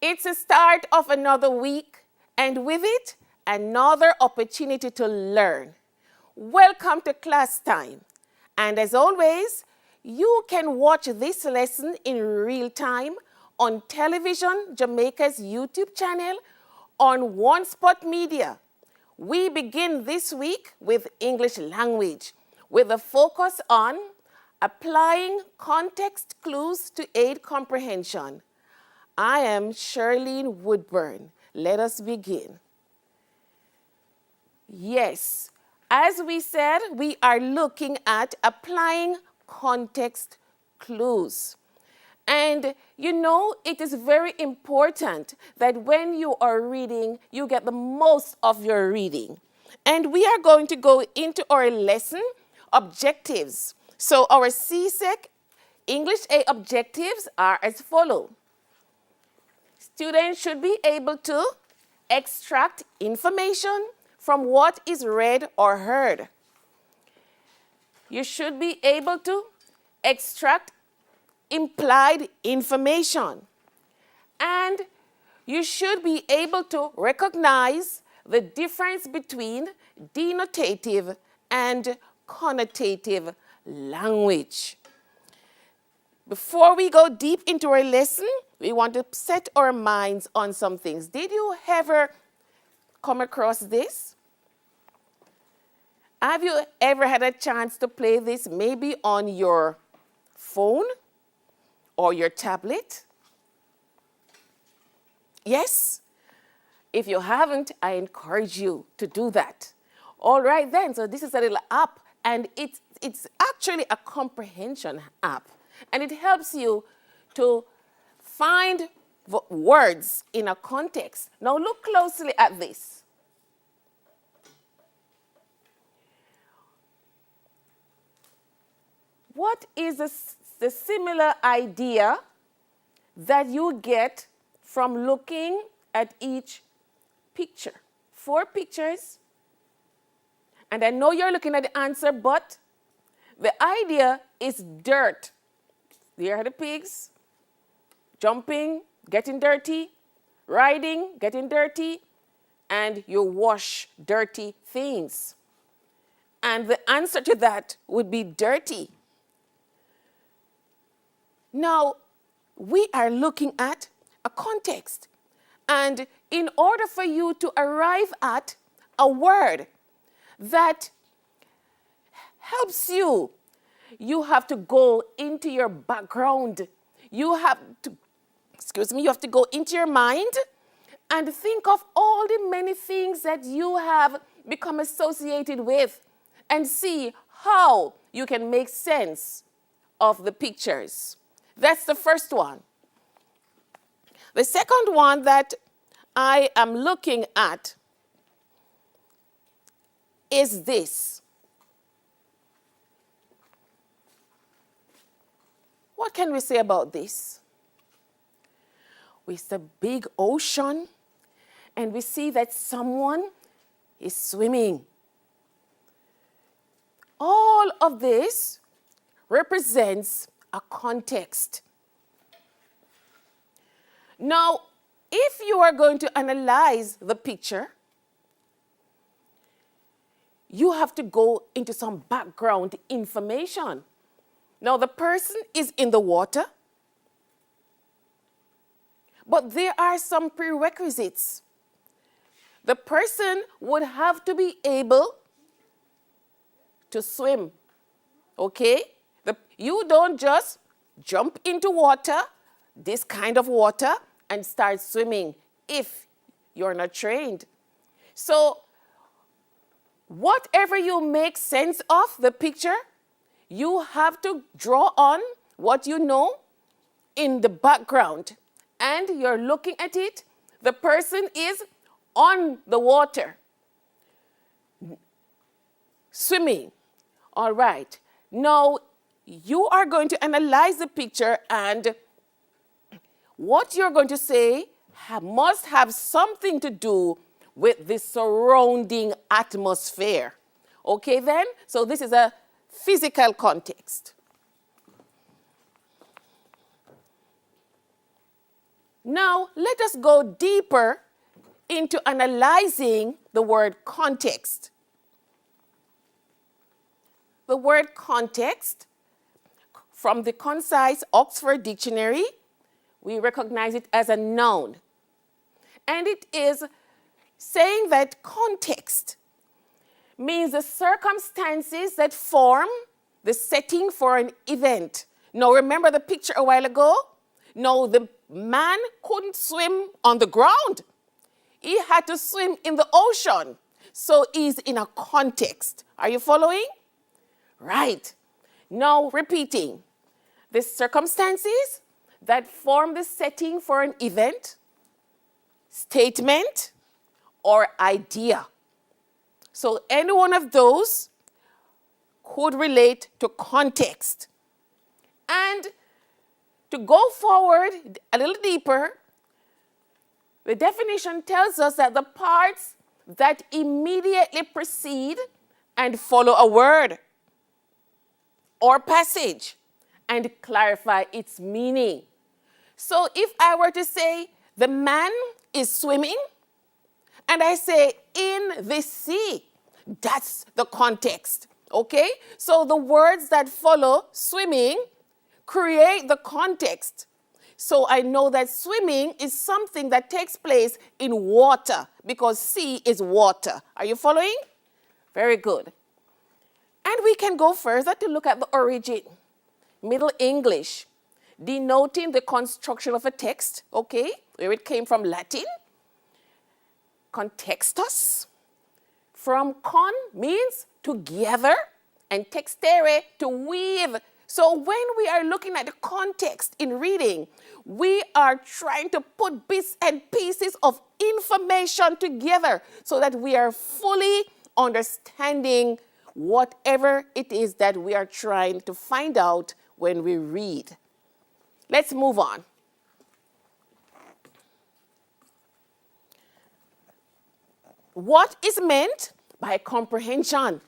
It's the start of another week, and with it, another opportunity to learn. Welcome to class time. And as always, you can watch this lesson in real time on Television Jamaica's YouTube channel on One Spot Media. We begin this week with English language, with a focus on applying context clues to aid comprehension. I am Shirlene Woodburn. Let us begin. Yes, as we said, we are looking at applying context clues. And you know, it is very important that when you are reading, you get the most of your reading. And we are going to go into our lesson objectives. So our CSEC English A objectives are as follows. Students should be able to extract information from what is read or heard. You should be able to extract implied information. And you should be able to recognize the difference between denotative and connotative language. Before we go deep into our lesson, we want to set our minds on some things. Did you ever come across this? Have you ever had a chance to play this maybe on your phone or your tablet? Yes? If you haven't, I encourage you to do that. All right then, so this is a little app, and it's actually a comprehension app. And it helps you to find words in a context. Now look closely at this. What is the similar idea that you get from looking at each picture? 4 pictures. And I know you're looking at the answer, but the idea is dirt. There are the pigs, jumping, getting dirty, riding, getting dirty, and you wash dirty things. And the answer to that would be dirty. Now, we are looking at a context. And in order for you to arrive at a word that helps you, you have to go into your background. You have to go into your mind and think of all the many things that you have become associated with and see how you can make sense of the pictures. That's the first one. The second one that I am looking at is this. What can we say about this? It's a big ocean, and we see that someone is swimming. All of this represents a context. Now, if you are going to analyze the picture, you have to go into some background information. Now, the person is in the water, but there are some prerequisites. The person would have to be able to swim, okay? You don't just jump into water, this kind of water, and start swimming if you're not trained. So, whatever you make sense of the picture, you have to draw on what you know in the background. And you're looking at it, the person is on the water, swimming. All right. Now, you are going to analyze the picture, and what you're going to say must have something to do with the surrounding atmosphere. Okay then? So this is a physical context. Now, let us go deeper into analyzing the word context. The word context, from the concise Oxford Dictionary, we recognize it as a noun. And it is saying that context means the circumstances that form the setting for an event. Now, remember the picture a while ago? No, the man couldn't swim on the ground. He had to swim in the ocean. So he's in a context. Are you following? Right. Now, repeating. The circumstances that form the setting for an event, statement, or idea. So any one of those could relate to context. And to go forward a little deeper, the definition tells us that the parts that immediately precede and follow a word or passage and clarify its meaning. So if I were to say, the man is swimming, and I say, in the sea, that's the context, okay? So the words that follow swimming create the context. So I know that swimming is something that takes place in water because sea is water. Are you following? Very good. And we can go further to look at the origin. Middle English, denoting the construction of a text, okay, where it came from Latin. Contextus, from con means together, and textere, to weave. So when we are looking at the context in reading, we are trying to put bits and pieces of information together so that we are fully understanding whatever it is that we are trying to find out when we read. Let's move on. What is meant by comprehension?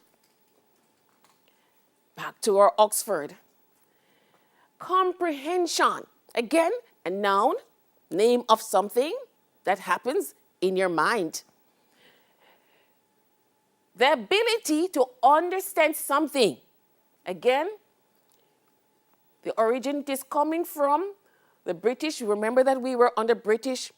Back to our Oxford. Comprehension, again, a noun, name of something that happens in your mind. The ability to understand something. Again, the origin is coming from the British. Remember that we were under British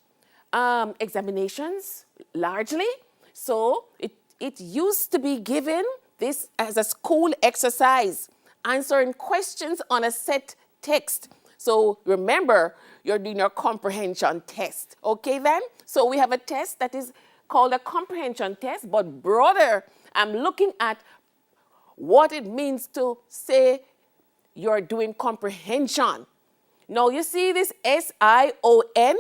examinations largely. So it used to be given this as a school exercise, answering questions on a set text. So remember, you're doing your comprehension test. Okay then? So we have a test that is called a comprehension test, but broader, I'm looking at what it means to say you're doing comprehension. Now you see this S-I-O-N?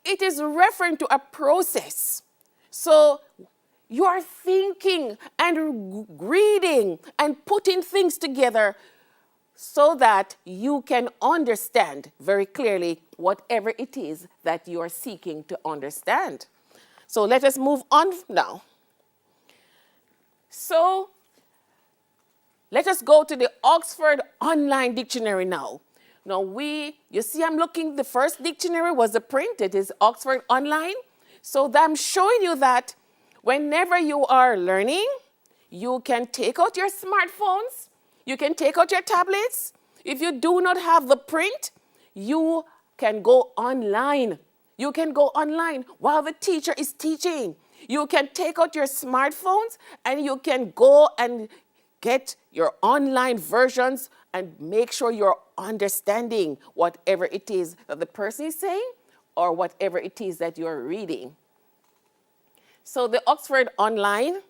It is referring to a process. So you are thinking and reading and putting things together so that you can understand very clearly whatever it is that you are seeking to understand. So let us move on now. So let us go to the Oxford Online Dictionary now. Now you see I'm looking, the first dictionary was a print, it is Oxford Online. So I'm showing you that whenever you are learning, you can take out your smartphones, you can take out your tablets. If you do not have the print, you can go online. You can go online while the teacher is teaching. You can take out your smartphones and you can go and get your online versions and make sure you're understanding whatever it is that the person is saying or whatever it is that you're reading. So the Oxford Online,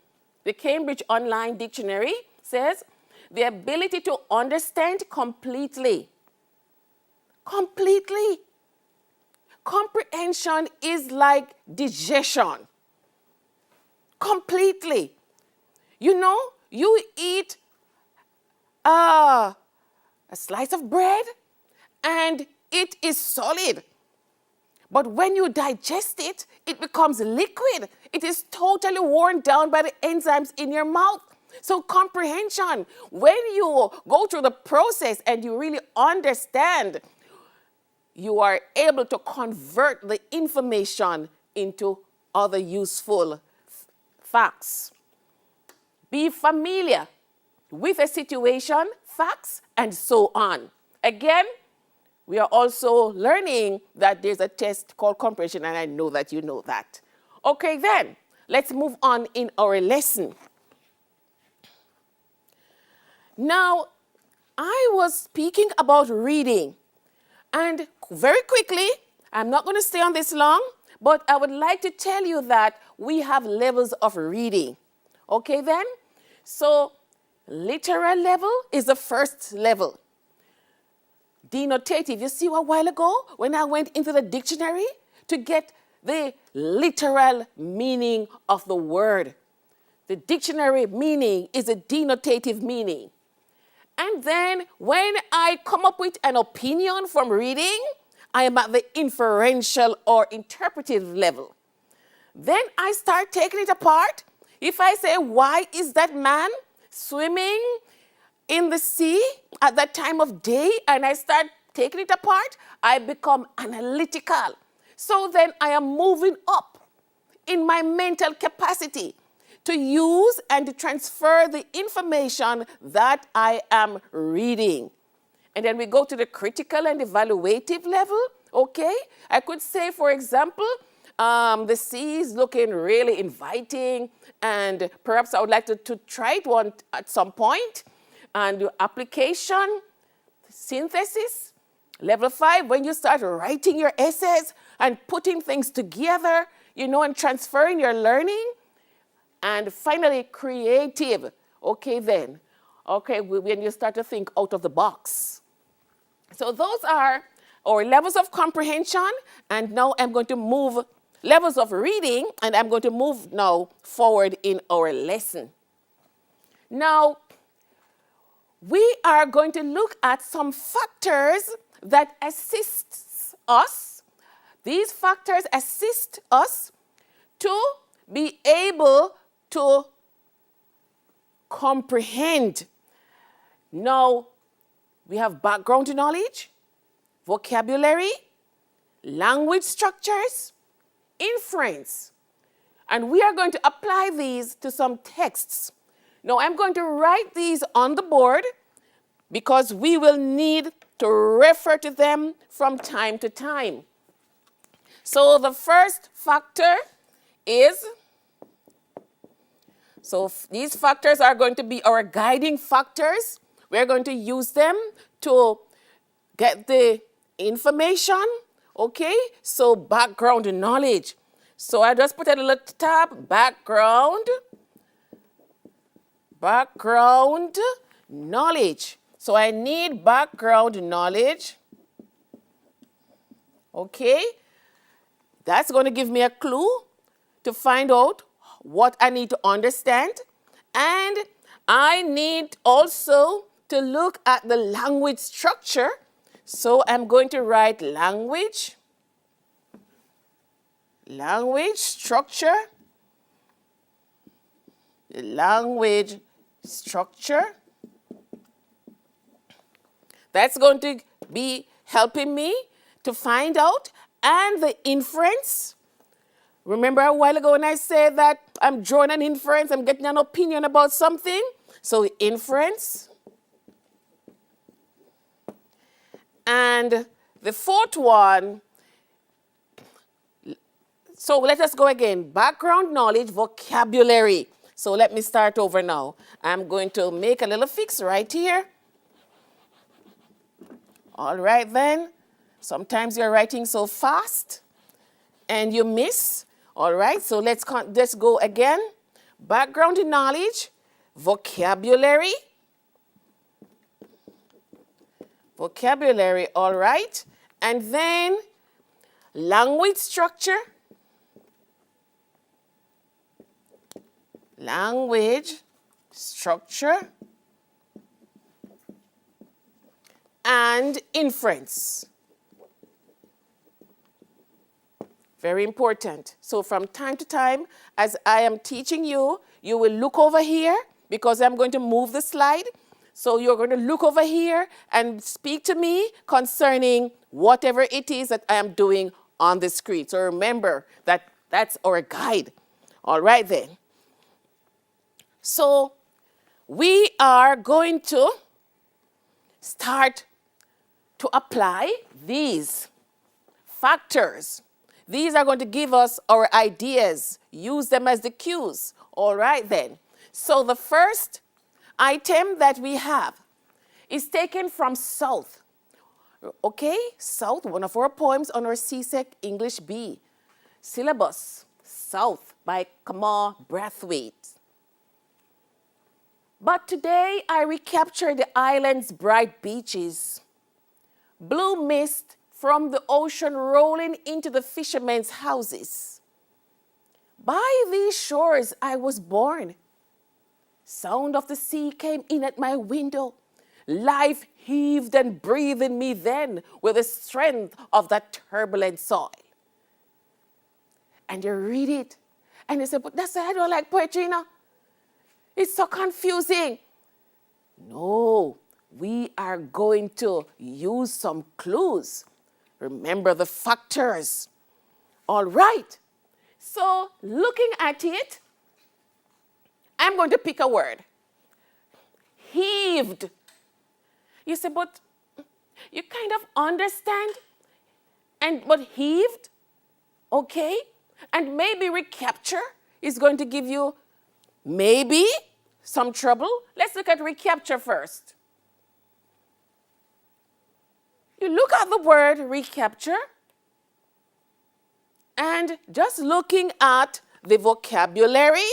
the Cambridge Online Dictionary says, the ability to understand completely. Completely. Comprehension is like digestion. Completely. You know, you eat a slice of bread and it is solid. But when you digest it, it becomes liquid. It is totally worn down by the enzymes in your mouth. So comprehension, when you go through the process and you really understand, you are able to convert the information into other useful facts. Be familiar with a situation, facts, and so on. Again, we are also learning that there's a test called comprehension, and I know that you know that. Okay, then, let's move on in our lesson. Now, I was speaking about reading, and very quickly, I'm not going to stay on this long, but I would like to tell you that we have levels of reading. Okay, then? So, literal level is the first level. Denotative, you see a while ago when I went into the dictionary to get the literal meaning of the word. The dictionary meaning is a denotative meaning. And then when I come up with an opinion from reading, I am at the inferential or interpretive level. Then I start taking it apart. If I say, why is that man swimming in the sea at that time of day, and I start taking it apart, I become analytical. So then I am moving up in my mental capacity to use and to transfer the information that I am reading. And then we go to the critical and evaluative level, okay? I could say, for example, the sea is looking really inviting, and perhaps I would like to try it one at some point. And application, synthesis, level 5, when you start writing your essays and putting things together, you know, and transferring your learning. And finally, creative. Okay, then. Okay, when you start to think out of the box. So those are our levels of comprehension. And now I'm going to move levels of reading, and I'm going to move now forward in our lesson. Now, we are going to look at some factors that assist us. These factors assist us to be able to comprehend. Now, we have background knowledge, vocabulary, language structures, inference. And we are going to apply these to some texts. Now, I'm going to write these on the board because we will need to refer to them from time to time. So the first factor is, so these factors are going to be our guiding factors. We're going to use them to get the information, okay? So background knowledge. So I just put a little tab, background knowledge. So I need background knowledge, okay? That's going to give me a clue to find out what I need to understand. And I need also to look at the language structure. So I'm going to write language structure, language structure. That's going to be helping me to find out. And the inference. Remember a while ago when I said that I'm drawing an inference, I'm getting an opinion about something? So inference. And the fourth one, so let us go again. Background knowledge, vocabulary. So let me start over now. I'm going to make a little fix right here. All right then. Sometimes you're writing so fast and you miss. All right, so let's go again. Background knowledge, vocabulary. Vocabulary, all right. And then language structure. Language structure. And inference. Very important. So from time to time, as I am teaching you, you will look over here because I'm going to move the slide. So you're going to look over here and speak to me concerning whatever it is that I am doing on the screen. So remember that that's our guide. All right then. So we are going to start to apply these factors. These are going to give us our ideas. Use them as the cues. All right then. So the first item that we have is taken from South. Okay, South, one of our poems on our CSEC English B syllabus. South by Kamar Brathwaite. But today I recapture the island's bright beaches. Blue mist from the ocean rolling into the fishermen's houses. By these shores I was born. Sound of the sea came in at my window. Life heaved and breathed in me then with the strength of that turbulent soil. And you read it and you say, but that's why I don't like poetry, you know. It's so confusing. No, we are going to use some clues. Remember the factors. All right. So looking at it, I'm going to pick a word. Heaved. You say, but you kind of understand. But heaved, okay? And maybe recapture is going to give you maybe some trouble. Let's look at recapture first. You look at the word recapture, and just looking at the vocabulary,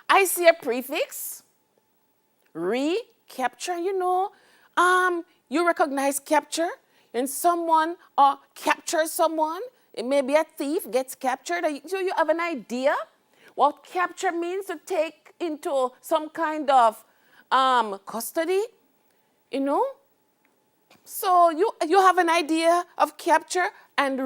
I see a prefix, recapture, you know. You recognize capture, and someone captures someone. It may be a thief gets captured. So you have an idea what capture means, to take into some kind of custody, you know. So you have an idea of capture, and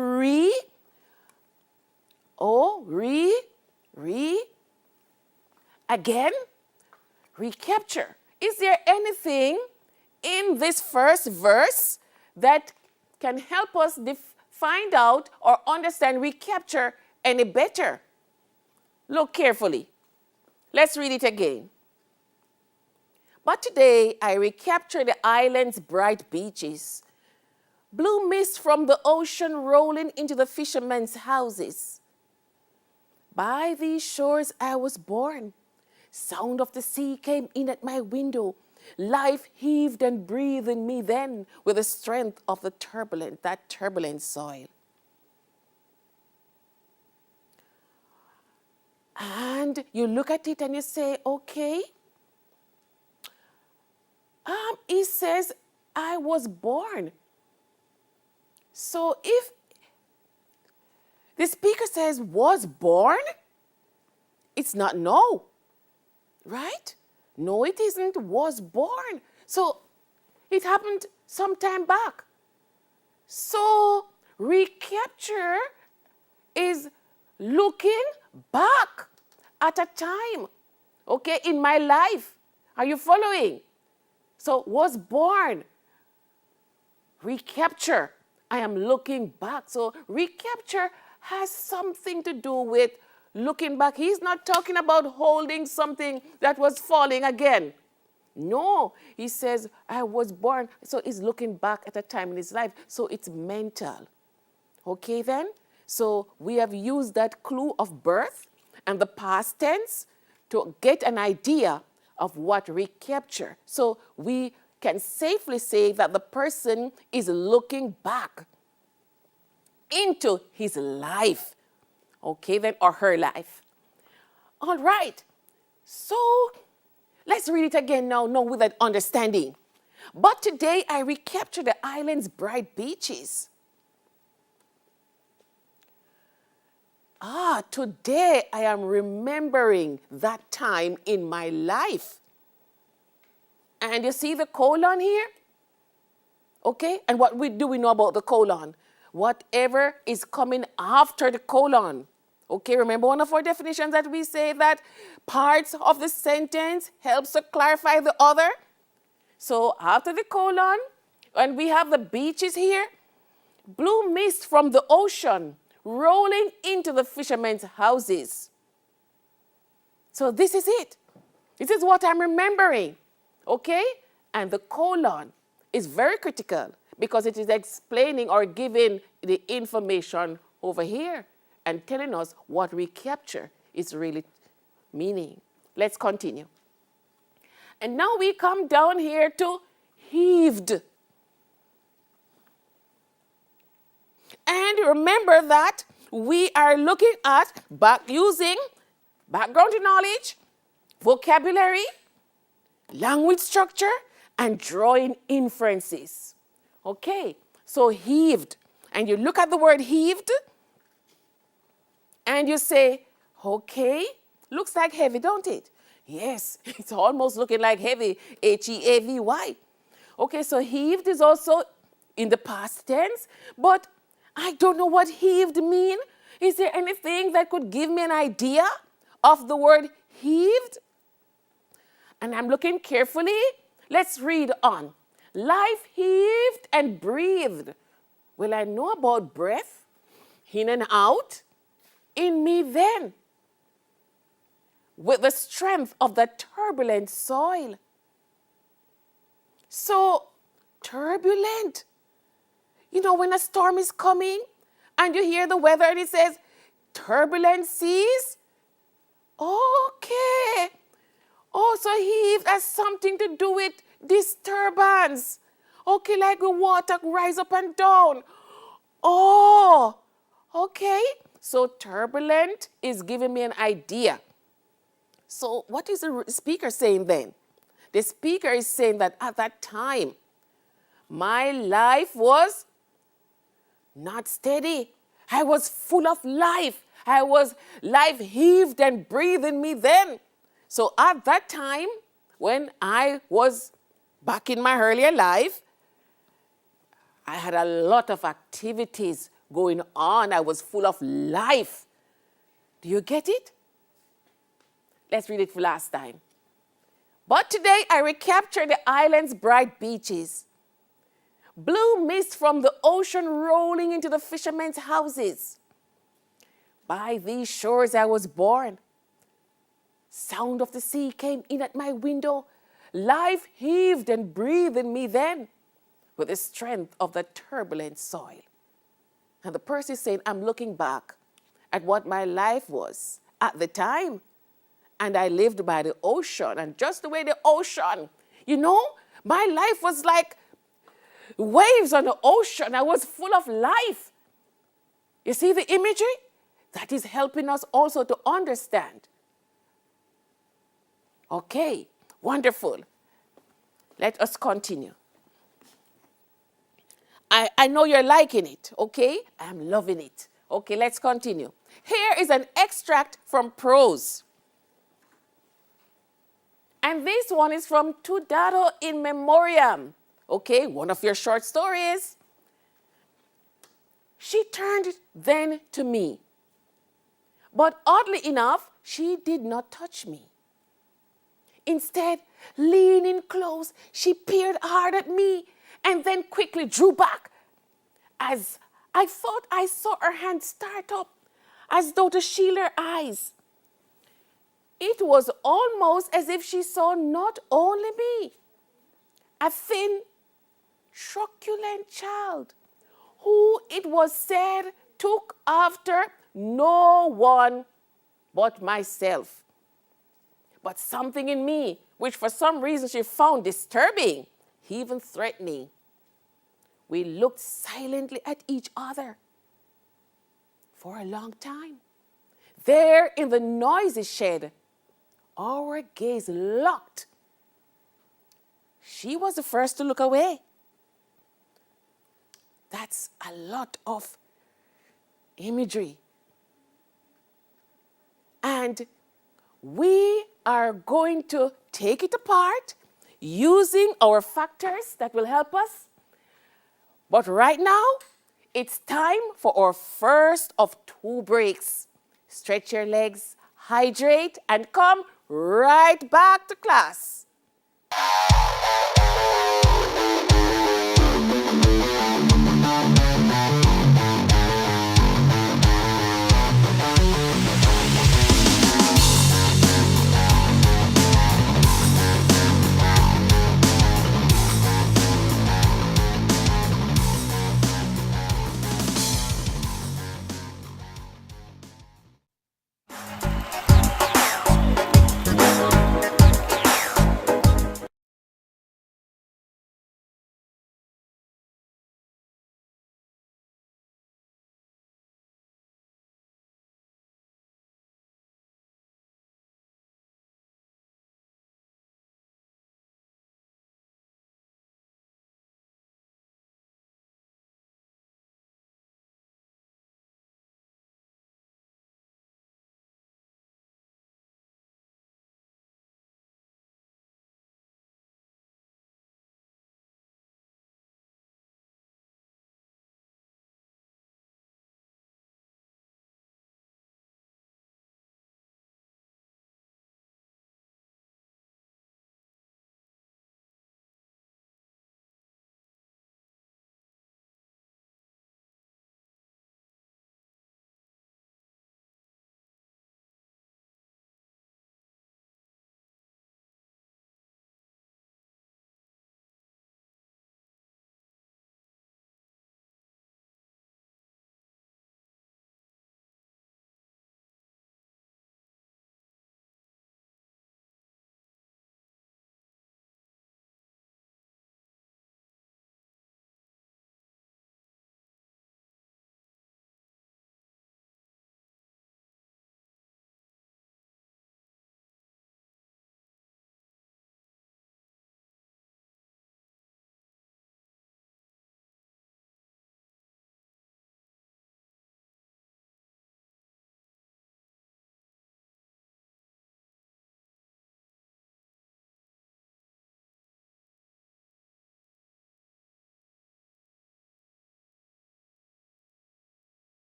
again, recapture. Is there anything in this first verse that can help us find out or understand recapture any better? Look carefully. Let's read it again. But today I recapture the island's bright beaches, blue mist from the ocean rolling into the fishermen's houses. By these shores I was born. Sound of the sea came in at my window. Life heaved and breathed in me then with the strength of that turbulent soil. And you look at it and you say, okay. It says, I was born. So if the speaker says was born, it's not no, right? No, it isn't was born. So it happened some time back. So recapture is looking back at a time, okay, in my life. Are you following? So was born. Recapture. I am looking back. So recapture has something to do with looking back. He's not talking about holding something that was falling again. No, he says, I was born. So he's looking back at a time in his life. So it's mental. Okay then? So we have used that clue of birth and the past tense to get an idea of what recapture. So we can safely say that the person is looking back into his life. Okay then, or her life. All right. So let's read it again now with that understanding. But today I recapture the island's bright beaches. Today I am remembering that time in my life. And you see the colon here? Okay, and what do we know about the colon? Whatever is coming after the colon, Okay, remember one of our definitions that we say that parts of the sentence helps to clarify the other? So after the colon, and we have the beaches here, blue mist from the ocean rolling into the fishermen's houses. So this is it. This is what I'm remembering, okay? And the colon is very critical because it is explaining or giving the information over here and telling us what recapture is really meaning. Let's continue. And now we come down here to heaved. And remember that we are looking at using background knowledge, vocabulary, language structure, and drawing inferences. Okay, so heaved. And you look at the word heaved, and you say, okay, looks like heavy, don't it? Yes, it's almost looking like heavy, H-E-A-V-Y. Okay, so heaved is also in the past tense, but I don't know what heaved mean. Is there anything that could give me an idea of the word heaved? And I'm looking carefully. Let's read on. Life heaved and breathed. Well, I know about breath, in and out, in me then, with the strength of the turbulent soil. So, turbulent. You know, when a storm is coming and you hear the weather and it says turbulent seas, okay. Oh, so heaved has something to do with disturbance. Okay, like the water rise up and down. Oh, okay. So turbulent is giving me an idea. So what is the speaker saying then? The speaker is saying that at that time, my life was not steady. I was full of life. Life heaved and breathed in me then. So at that time, when I was back in my earlier life, I had a lot of activities going on. I was full of life. Do you get it? Let's read it for last time. But today I recapture the island's bright beaches. Blue mist from the ocean rolling into the fishermen's houses. By these shores I was born. Sound of the sea came in at my window. Life heaved and breathed in me then with the strength of the turbulent soil. And the person is saying, I'm looking back at what my life was at the time. And I lived by the ocean. And just the way the ocean, you know, my life was like waves on the ocean. I was full of life. You see the imagery? That is helping us also to understand. Okay, wonderful. Let us continue. I know you're liking it, okay? I'm loving it. Okay, let's continue. Here is an extract from prose. And this one is from Tu Dato in Memoriam. Okay, one of your short stories. She turned then to me. But oddly enough, she did not touch me. Instead, leaning close, she peered hard at me and then quickly drew back as I thought I saw her hand start up as though to shield her eyes. It was almost as if she saw not only me, a thin, truculent child who it was said took after no one but myself. But something in me, which for some reason she found disturbing, even threatening. We looked silently at each other for a long time. There in the noisy shed, our gaze locked. She was the first to look away. That's a lot of imagery. And we are going to take it apart using our factors that will help us. But right now, it's time for our first of two breaks. stretch your legs, hydrate, and come right back to class.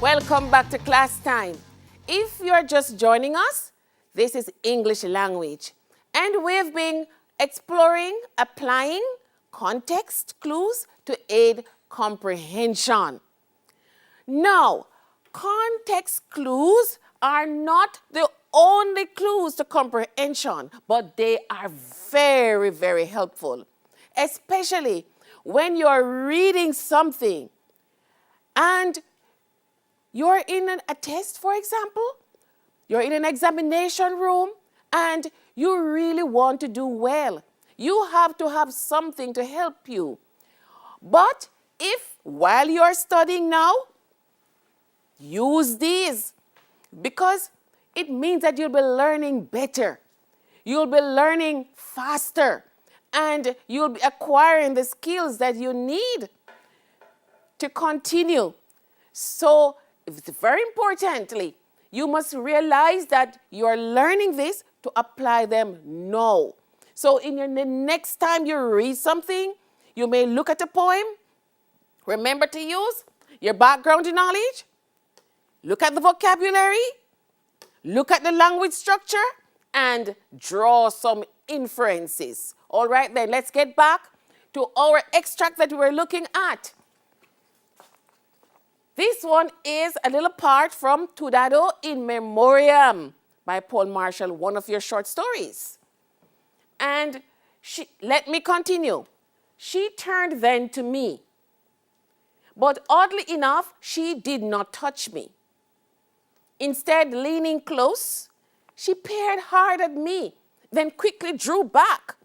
Welcome back to class time. If you're just joining us, this is English language. And we've been exploring, applying context clues to aid comprehension. Now, context clues are not the only clues to comprehension, but they are very, very helpful, especially when you're reading something and you're in a test, for example, you're in an examination room and you really want to do well. You have to have something to help you. But if while you're studying now, use these because it means that you'll be learning better. You'll be learning faster and you'll be acquiring the skills that you need to continue. So, very importantly, you must realize that you're learning this to apply them now. So the next time you read something, you may look at a poem, remember to use your background knowledge, look at the vocabulary, look at the language structure, and draw some inferences. All right, then let's get back to our extract that we were looking at. This one is a little part from Tudado in Memoriam by Paul Marshall, one of your short stories. And let me continue. She turned then to me, but oddly enough, she did not touch me. Instead, leaning close, she peered hard at me, then quickly drew back.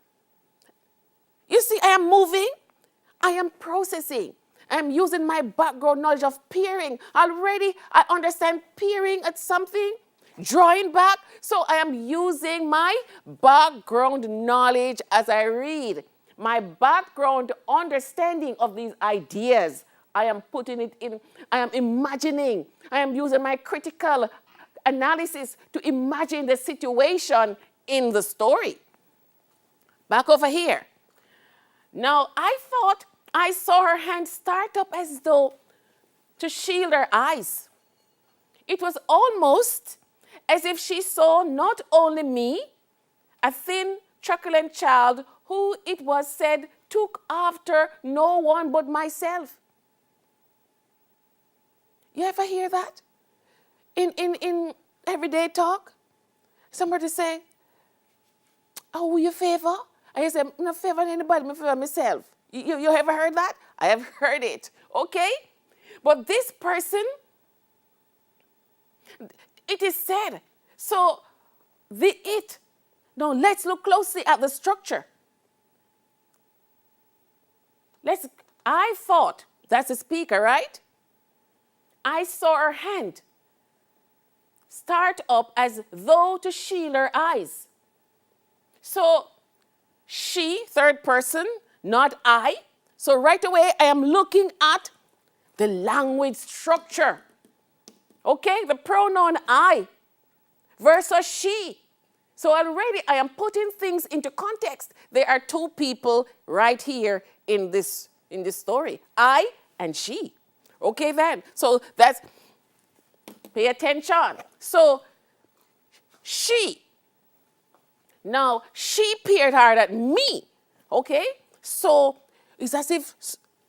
You see, I am moving, I am processing. I'm using my background knowledge of peering. Already, I understand peering at something, drawing back. So I am using my background knowledge as I read. My background understanding of these ideas. I am putting it in, I am imagining. I am using my critical analysis to imagine the situation in the story. Back over here. Now, I thought I saw her hand start up as though to shield her eyes. It was almost as if she saw not only me, a thin, truculent child who it was said took after no one but myself. You ever hear that? In everyday talk? Somebody say, oh, will you favor? I say, I'm not favoring anybody, I favor myself. You ever heard that? I have heard it. Okay? But this person, it is said. So, the it. Now, let's look closely at the structure. I thought, that's the speaker, right? I saw her hand start up as though to shield her eyes. So, she, third person, not I. So right away, I am looking at the language structure. Okay, the pronoun I versus she. So already I am putting things into context. There are two people right here in this story. I and she. Okay then. So that's, pay attention. So she. Now, she peered hard at me, okay? So it's as if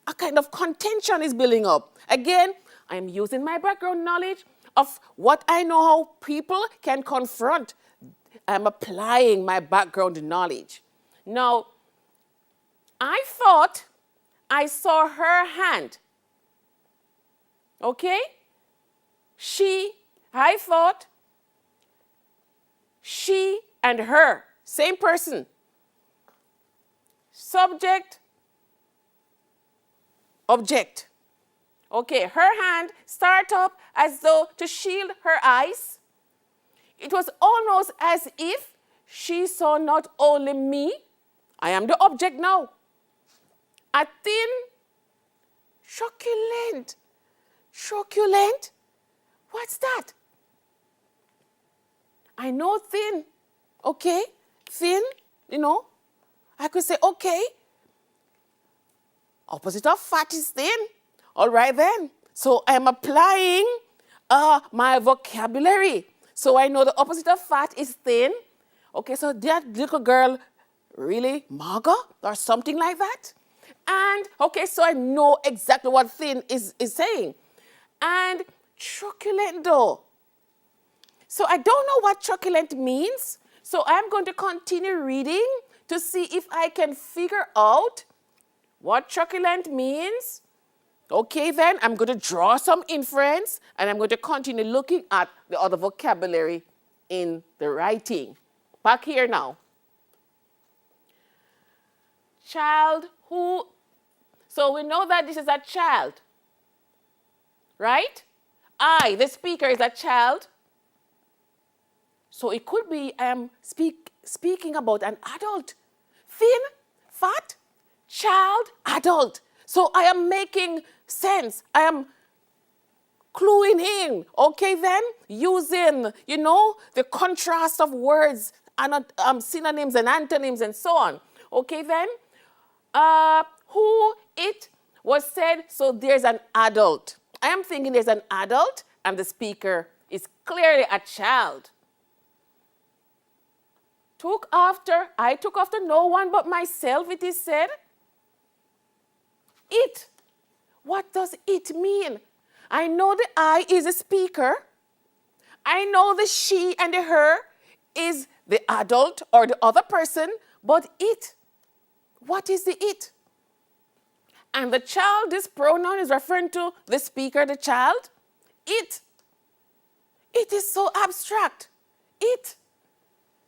a kind of contention is building up. Again, I'm using my background knowledge of what I know how people can confront. I'm applying my background knowledge. Now, I thought I saw her hand, okay? I thought she and her, same person. Subject, object. Okay, her hand start up as though to shield her eyes. It was almost as if she saw not only me, I am the object now. A thin, truculent, what's that? I know thin. Okay, thin, I could say, okay, opposite of fat is thin. All right then. So I'm applying my vocabulary. So I know the opposite of fat is thin. Okay, so that little girl really mager or something like that. And, okay, so I know exactly what thin is saying. And truculent though. So I don't know what truculent means. So I'm going to continue reading to see if I can figure out what truculent means. Okay, then I'm going to draw some inference and I'm going to continue looking at the other vocabulary in the writing. Back here now. Child who, so we know that this is a child, right? I, the speaker, is a child. So it could be I am speaking about an adult. Thin, fat, child, adult. So I am making sense. I am cluing in. Okay then, using, the contrast of words, and synonyms and antonyms and so on. Okay then, who, it was said, so there's an adult. I am thinking there's an adult and the speaker is clearly a child. I took after no one but myself, it is said. It. What does it mean? I know the I is a speaker. I know the she and the her is the adult or the other person, but it. What is the it? And the child, this pronoun is referring to the speaker, the child. It. It is so abstract. It.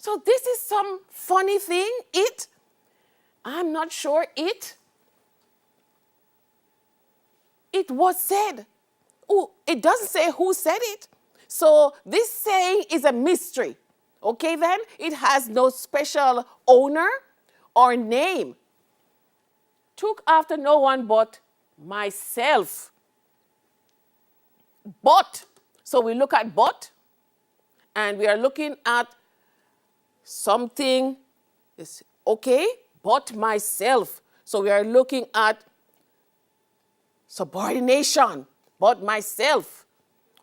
So this is some funny thing. It, I'm not sure it was said. Oh, it doesn't say who said it. So this saying is a mystery. Okay then? It has no special owner or name. Took after no one but myself. But, so we look at but, and we are looking at something, okay, but myself. So we are looking at subordination, but myself.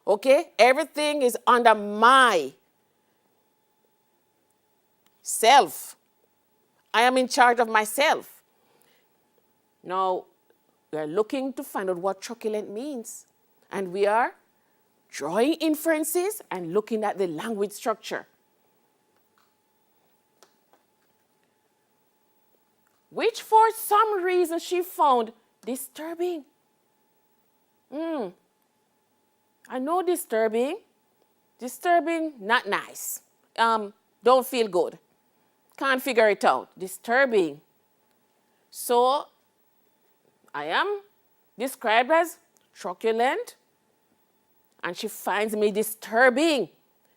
Okay, everything is under my self. I am in charge of myself. Now, we are looking to find out what truculent means. And we are drawing inferences and looking at the language structure. Which for some reason she found disturbing. I know disturbing. Disturbing, not nice. Don't feel good. Can't figure it out. Disturbing. So, I am described as truculent, and she finds me disturbing.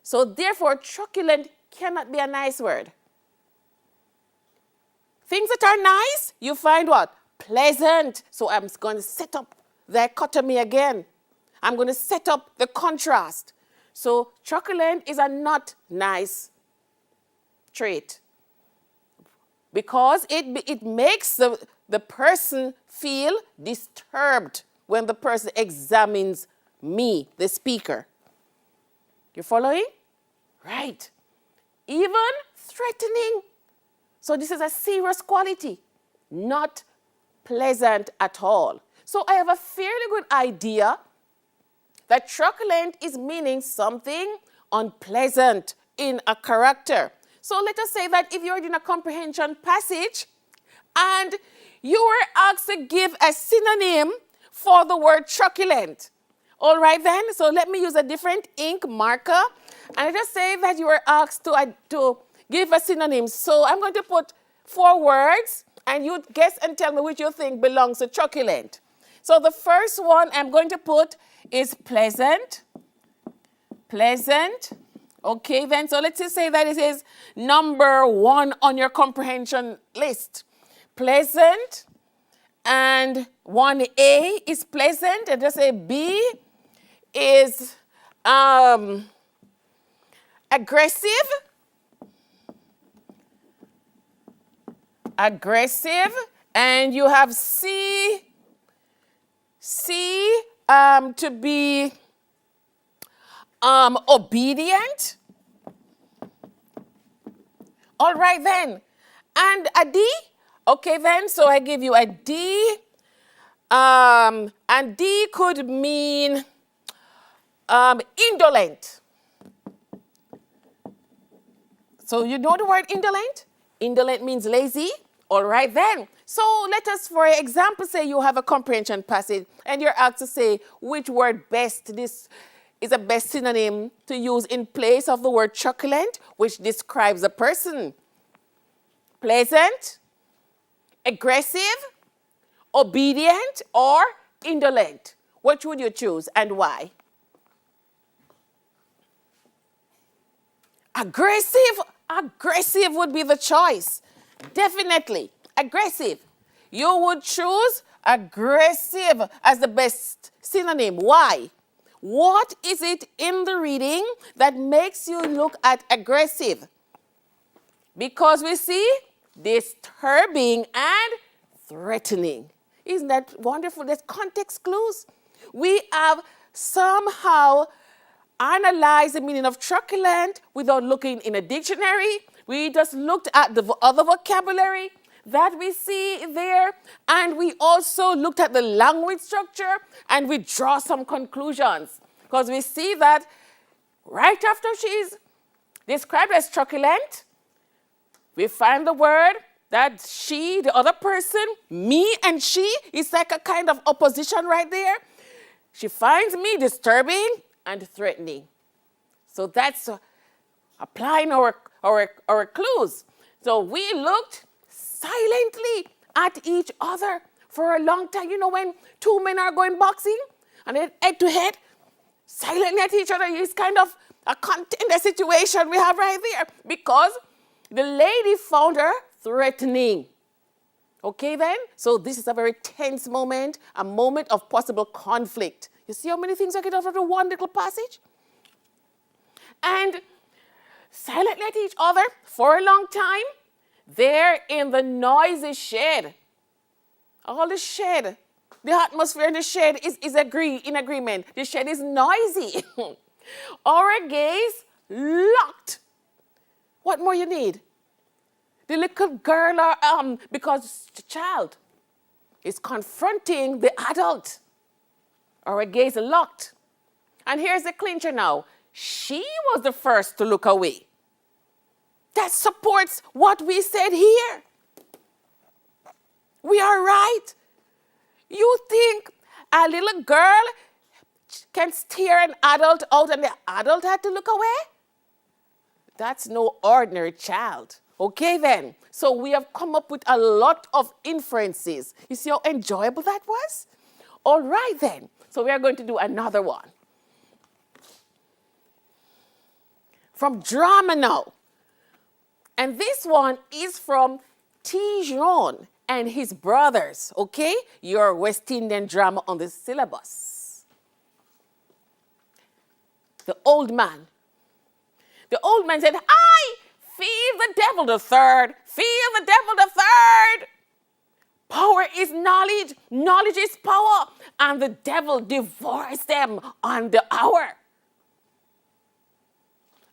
So therefore, truculent cannot be a nice word. Things that are nice, you find what? Pleasant. So I'm going to set up the dichotomy again. I'm going to set up the contrast. So truculent is a not nice trait, because it makes the person feel disturbed when the person examines me, the speaker. You following? Right. Even threatening. So this is a serious quality, not pleasant at all. So I have a fairly good idea that truculent is meaning something unpleasant in a character. So let us say that if you're in a comprehension passage and you were asked to give a synonym for the word truculent. All right then, so let me use a different ink marker. And let us say that you were asked to give a synonym. So I'm going to put 4 words, and you guess and tell me which you think belongs to truculent. So the first one I'm going to put is pleasant. Pleasant. Okay then, so let's just say that it is number 1 on your comprehension list. Pleasant. And 1A is pleasant, and just say B is aggressive. Aggressive. And you have C to be obedient. All right then. And a D. Okay then, so I give you a D. And D could mean indolent. So you know the word indolent? Indolent means lazy. All right then. So let us, for example, say you have a comprehension passage and you're asked to say which word best, this is a best synonym to use in place of the word truculent, which describes a person. Pleasant, aggressive, obedient, or indolent. Which would you choose and why? Aggressive. Aggressive would be the choice. Definitely. Aggressive. You would choose aggressive as the best synonym. Why? What is it in the reading that makes you look at aggressive? Because we see disturbing and threatening. Isn't that wonderful? There's context clues. We have somehow analyzed the meaning of truculent without looking in a dictionary. We just looked at the other vocabulary that we see there, and we also looked at the language structure, and we draw some conclusions. Because we see that right after she's described as truculent, we find the word that she, the other person, me and she, is like a kind of opposition right there. She finds me disturbing and threatening. So that's applying our clues. So we looked silently at each other for a long time. You know, when two men are going boxing and they're head to head, silently at each other, is kind of a contender situation we have right there, because the lady found her threatening. Okay then? So this is a very tense moment, a moment of possible conflict. You see how many things I get out of the one little passage? And silently at each other for a long time, there in the noisy shed. All the shed, the atmosphere in the shed is in agreement. The shed is noisy. Our gaze locked. What more you need? The little girl, because the child is confronting the adult. Our gaze locked. And here's the clincher now. She was the first to look away. That supports what we said here. We are right. You think a little girl can steer an adult out and the adult had to look away? That's no ordinary child. Okay then. So we have come up with a lot of inferences. You see how enjoyable that was? All right then. So we are going to do another one. From drama now. And this one is from Tijon and his brothers, okay? Your West Indian drama on the syllabus. The old man. The old man said, I feed the devil the third. Feed the devil the third. Power is knowledge. Knowledge is power. And the devil devours them on the hour.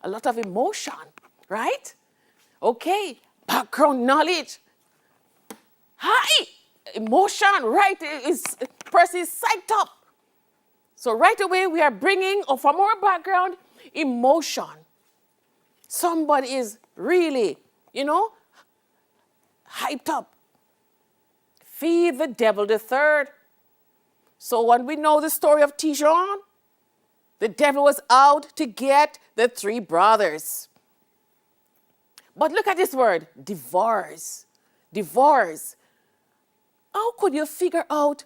A lot of emotion, right? Okay, background knowledge. High emotion, right? Person is psyched up. So right away we are bringing, from our background, emotion. Somebody is really, hyped up. Feed the devil the third. So when we know the story of Tijon, the devil was out to get the three brothers. But look at this word, divorce. Divorce. How could you figure out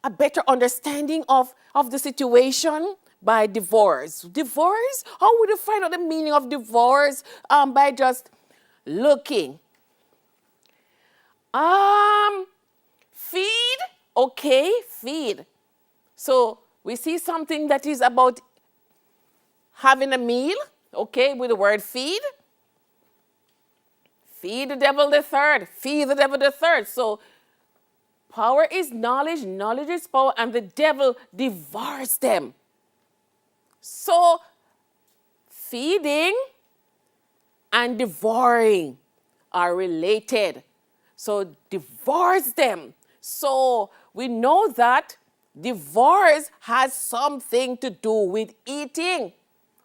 a better understanding of the situation by divorce? Divorce? How would you find out the meaning of divorce? By just looking. Feed. Okay, feed. So we see something that is about having a meal. Okay, with the word feed. Feed the devil the third. Feed the devil the third. So power is knowledge, knowledge is power, and the devil devours them. So feeding and devouring are related. So devours them. So we know that divorce has something to do with eating.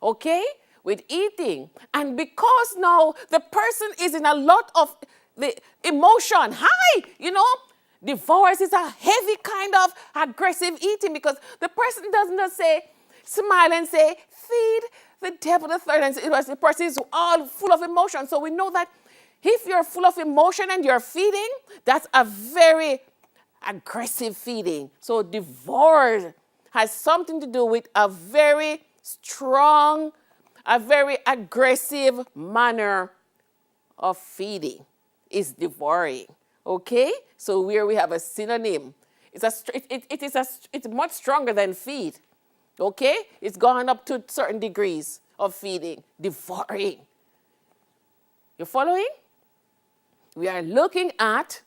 Okay? With eating. And because now the person is in a lot of the emotion, high, divorce is a heavy kind of aggressive eating, because the person does not say, smile and say, feed the devil the third. And the person is all full of emotion. So we know that if you're full of emotion and you're feeding, that's a very aggressive feeding. So divorce has something to do with a very strong, a very aggressive manner of feeding is devouring. Okay? So here we have a synonym. It's much stronger than feed. Okay? It's gone up to certain degrees of feeding. Devouring. You following? We are looking at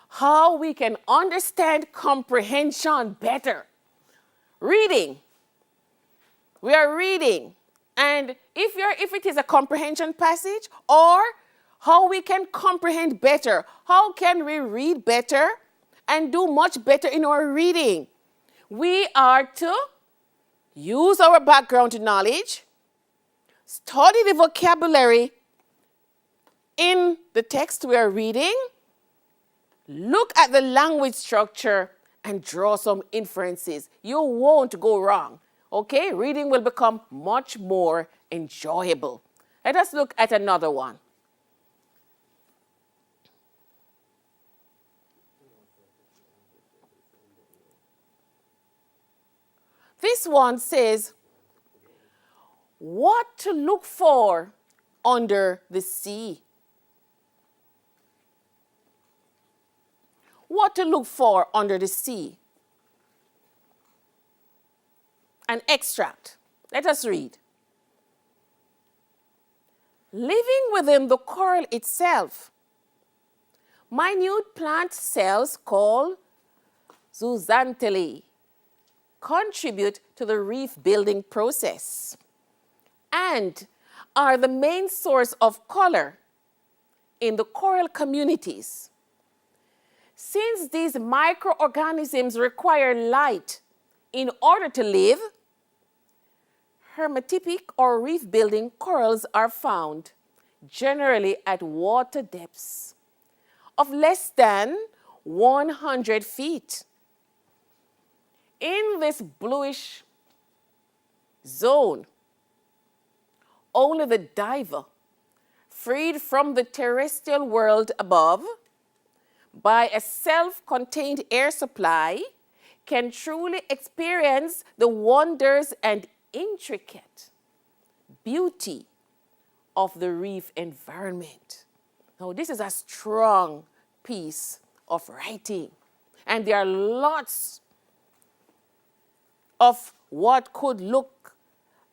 how we can understand comprehension better. Reading. We are reading. And if it is a comprehension passage, or how we can comprehend better, how can we read better and do much better in our reading? We are to use our background knowledge, study the vocabulary in the text we are reading, look at the language structure, and draw some inferences. You won't go wrong. Okay, reading will become much more enjoyable. Let us look at another one. This one says, what to look for under the sea. What to look for under the sea. An extract. Let us read. Living within the coral itself, minute plant cells called zooxanthellae contribute to the reef building process and are the main source of color in the coral communities. Since these microorganisms require light in order to live, hermatypic or reef building corals are found generally at water depths of less than 100 feet. In this bluish zone, only the diver, freed from the terrestrial world above by a self-contained air supply, can truly experience the wonders and intricate beauty of the reef environment. Now, this is a strong piece of writing, and there are lots of what could look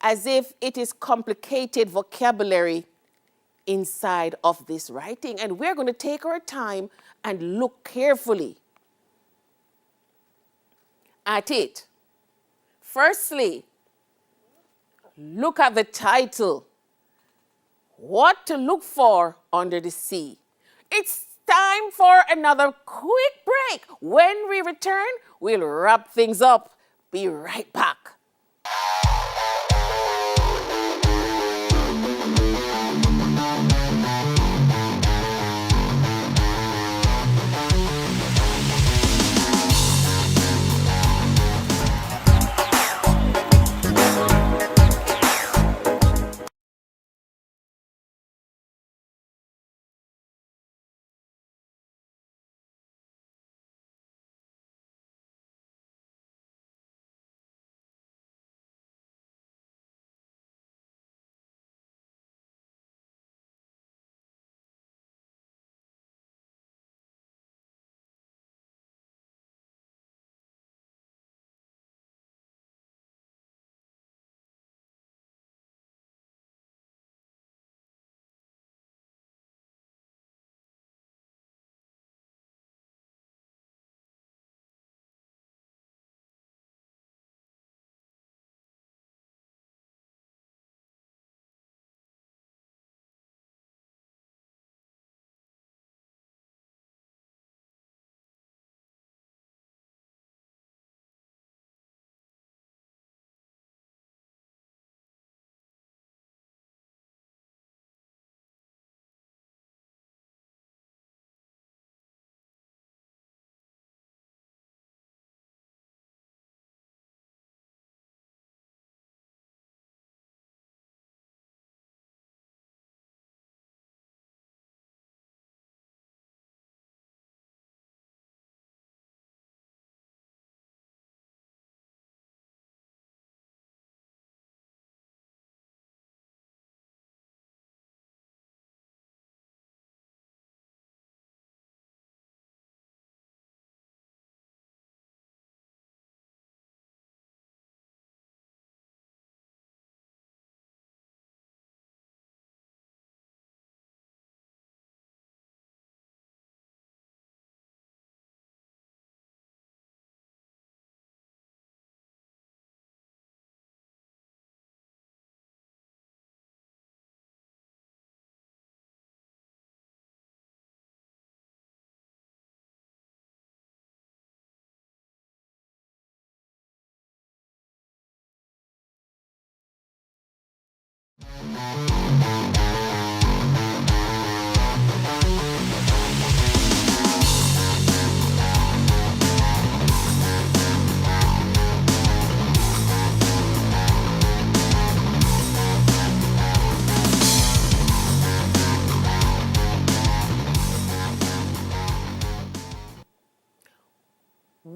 as if it is complicated vocabulary inside of this writing. And we're going to take our time and look carefully at it. Firstly, look at the title, What to Look For Under the Sea. It's time for another quick break. When we return, we'll wrap things up. Be right back.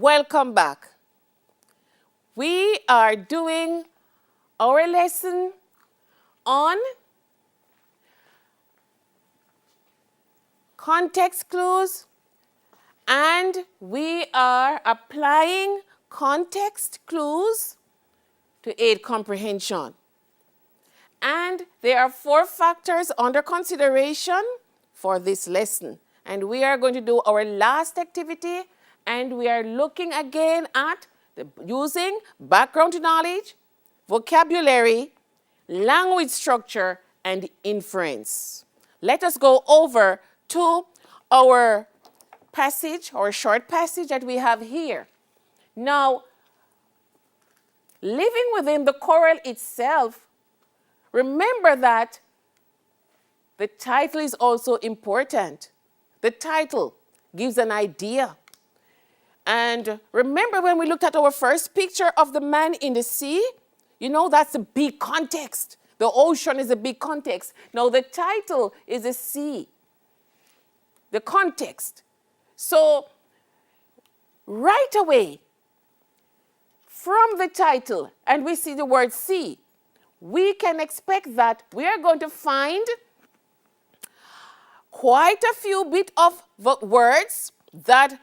Welcome back. We are doing our lesson on context clues, and we are applying context clues to aid comprehension. And there are 4 factors under consideration for this lesson. And we are going to do our last activity, and we are looking again at using background knowledge, vocabulary, language structure, and inference. Let us go over to our passage, or short passage that we have here. Now, living within the coral itself, remember that the title is also important. The title gives an idea. And remember when we looked at our first picture of the man in the sea? You know, that's a big context. The ocean is a big context. Now, the title is a sea. The context. So, right away, from the title, and we see the word sea, we can expect that we are going to find quite a few bit of words, that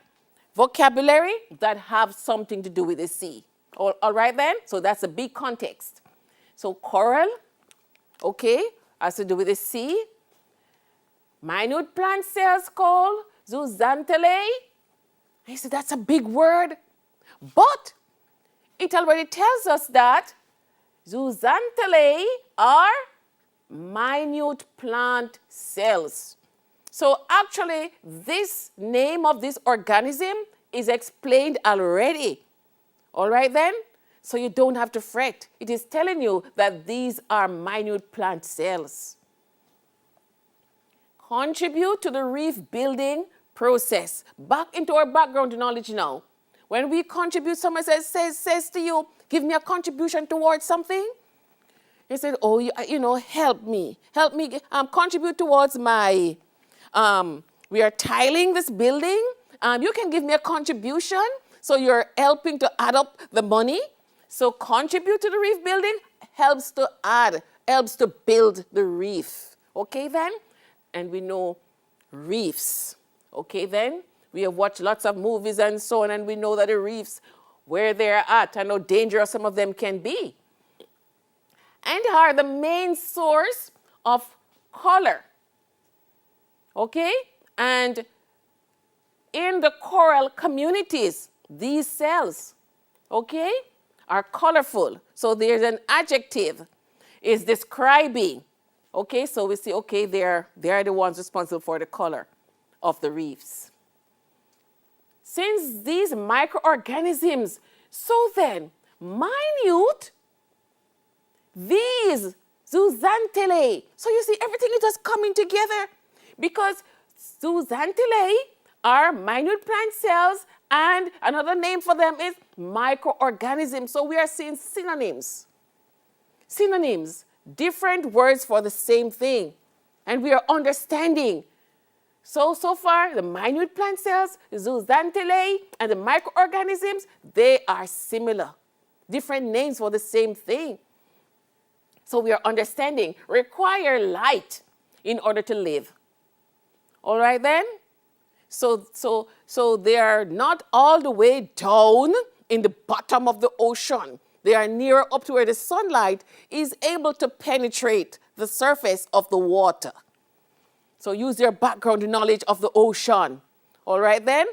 vocabulary that have something to do with the sea. All right then? So that's a big context. So coral, okay, has to do with the sea. Minute plant cells called zooxanthellae. I said that's a big word. But it already tells us that zooxanthellae are minute plant cells. So actually, this name of this organism is explained already. All right then? So you don't have to fret. It is telling you that these are minute plant cells. Contribute to the reef building process. Back into our background knowledge now. When we contribute, someone says to you, give me a contribution towards something. He said, oh, help me. Help me contribute towards my, we are tiling this building. You can give me a contribution. So you're helping to add up the money. So contribute to the reef building helps to build the reef. Okay then? And we know reefs. Okay then? We have watched lots of movies and so on, and we know that the reefs, where they're at, and how dangerous some of them can be. And are the main source of color. Okay? And in the coral communities, these cells, okay, are colorful. So there's an adjective is describing. Okay, so we see, okay, they're the ones responsible for the color of the reefs. Since these microorganisms, so then, minute, these zooxanthellae. So you see, everything is just coming together because zooxanthellae are minute plant cells, and another name for them is microorganisms. So we are seeing synonyms. Synonyms, different words for the same thing. And we are understanding. So far, the minute plant cells, zooxanthellae, and the microorganisms, they are similar. Different names for the same thing. So we are understanding, require light in order to live. All right then? So they are not all the way down in the bottom of the ocean. They are nearer up to where the sunlight is able to penetrate the surface of the water. So use your background knowledge of the ocean. All right then?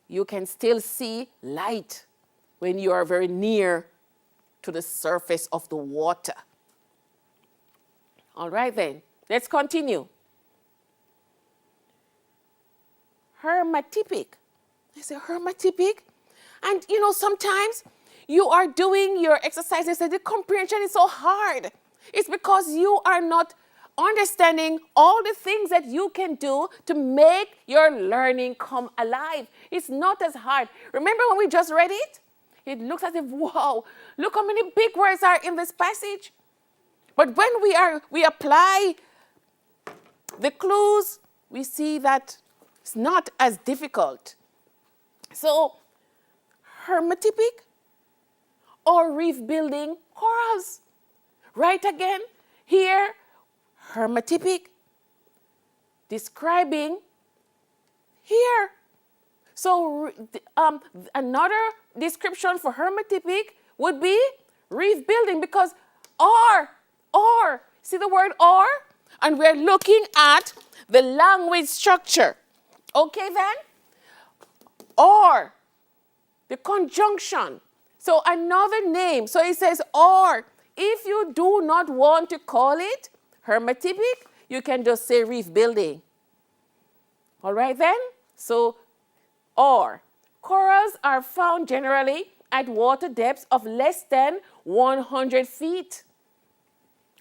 You can still see light when you are very near to the surface of the water. All right then, let's continue. Hermatypic. I say hermatypic. And sometimes you are doing your exercises and the comprehension is so hard. It's because you are not understanding all the things that you can do to make your learning come alive. It's not as hard. Remember when we just read it? It looks as if, wow, look how many big words are in this passage. But when we apply the clues, we see that it's not as difficult. So hermatypic or reef building corals. Right again, here, hermatypic, describing here. So another description for hermatypic would be reef building, because or, see the word or? And we're looking at the language structure. Okay then? Or, the conjunction. So another name. So it says or. If you do not want to call it hermatypic, you can just say reef building. All right then? So, or. Corals are found generally at water depths of less than 100 feet.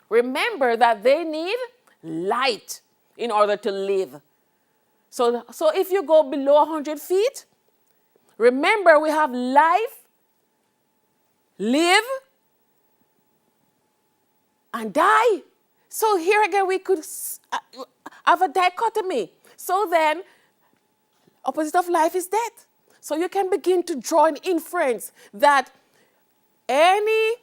Remember that they need light in order to live. So if you go below 100 feet, remember we have life, live, and die. So here again we could have a dichotomy. So then, opposite of life is death. So you can begin to draw an inference that any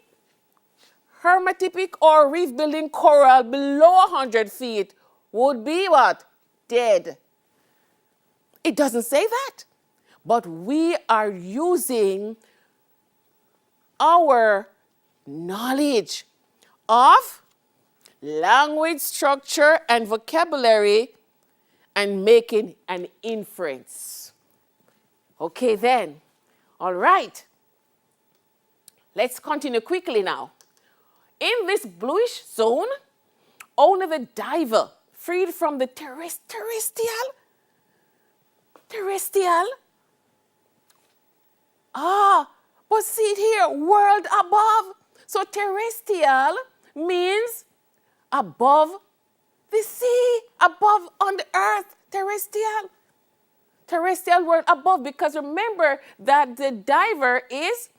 hermatypic or reef building coral below 100 feet would be what? Dead. It doesn't say that. But we are using our knowledge of language structure and vocabulary and making an inference. Okay then. All right. Let's continue quickly now. In this bluish zone, only the diver freed from the terrestrial. But see it here, world above. So terrestrial means above the sea, above on the earth, terrestrial. Terrestrial world above, because remember that the diver is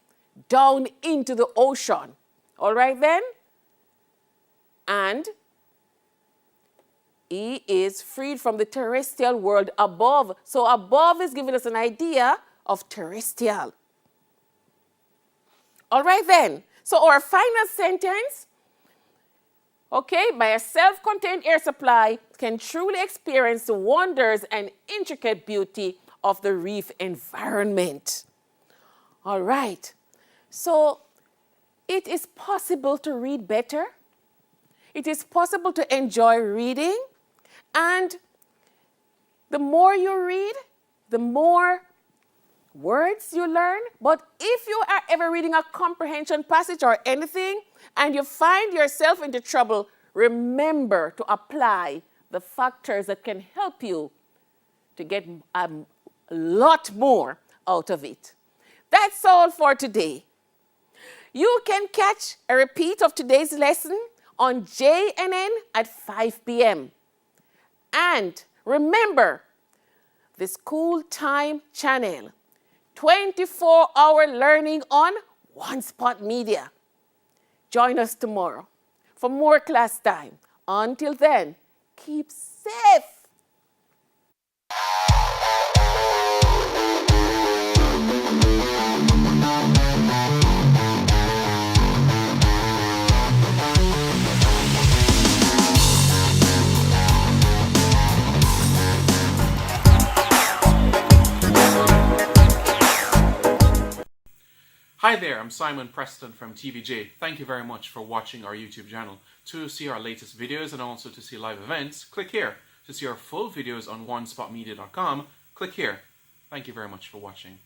down into the ocean. All right then? And he is freed from the terrestrial world above. So above is giving us an idea of terrestrial. All right then. So our final sentence, okay, by a self-contained air supply can truly experience the wonders and intricate beauty of the reef environment. All right. So it is possible to read better. It is possible to enjoy reading. And the more you read, the more words you learn. But if you are ever reading a comprehension passage or anything and you find yourself into trouble, remember to apply the factors that can help you to get a lot more out of it. That's all for today. You can catch a repeat of today's lesson on JNN at 5 p.m. And remember, the School Time channel, 24-hour learning on One Spot Media. Join us tomorrow for more class time. Until then, keep safe. Hi there, I'm Simon Preston from TVJ. Thank you very much for watching our YouTube channel. To see our latest videos and also to see live events, click here. To see our full videos on onespotmedia.com, click here. Thank you very much for watching.